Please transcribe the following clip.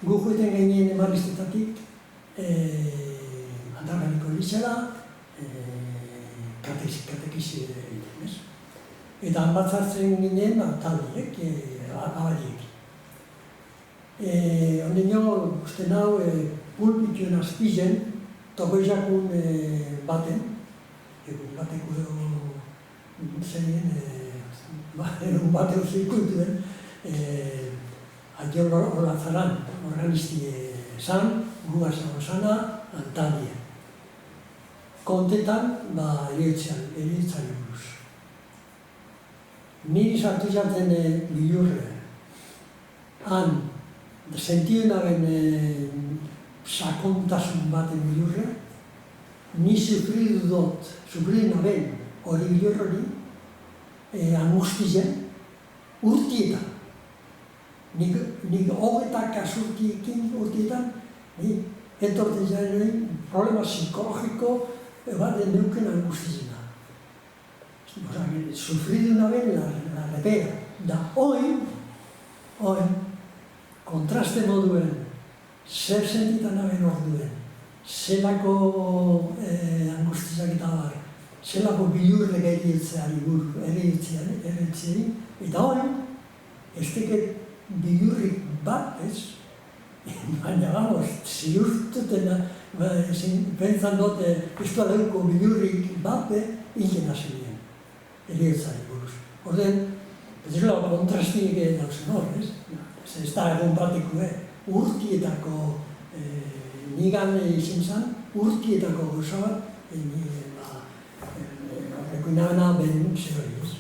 gu joeten genien emaristetatik Andarganiko elizara, katekizi egiten, ez? Eta han batzartzen ginen taldiek, abariek. Ondino, uste nau, pulpituen azpizen, togoizakun baten, egun bateko zein, egun bateko zirkuituen, Aior Olazaran, organisti zan, gugaz zana, Antalien. Kontetan, erietzan buruz. Niri sartu jaten bilurre. Han, sentien haben sakontasun baten bilurre, ni sufridu haben hori bilurrori, angustien, urtietan. Nik hogetak azurtiekin urtietan, entorten jaren problema psikologiko baten neuken angustizena. Sufridu haben la repera. Da oin, kontraste moduen, zer sentitan haben orduen, zelako angustizak eta bar, zelako bilurrek eritzeari, eta oin, ez teket bilurrik bat, ez? Baina, vamos, ziurtutena, pensan dut, ez da leuko bilurrik bat, ingen hasilien, erietzari buruz. Orden, ez dela kontrastiek dauzen hor, ez? Ez da egon bateko, urtietako, nigan izin zan, urtietako goza bat, ekuinabena ben zehori, ez?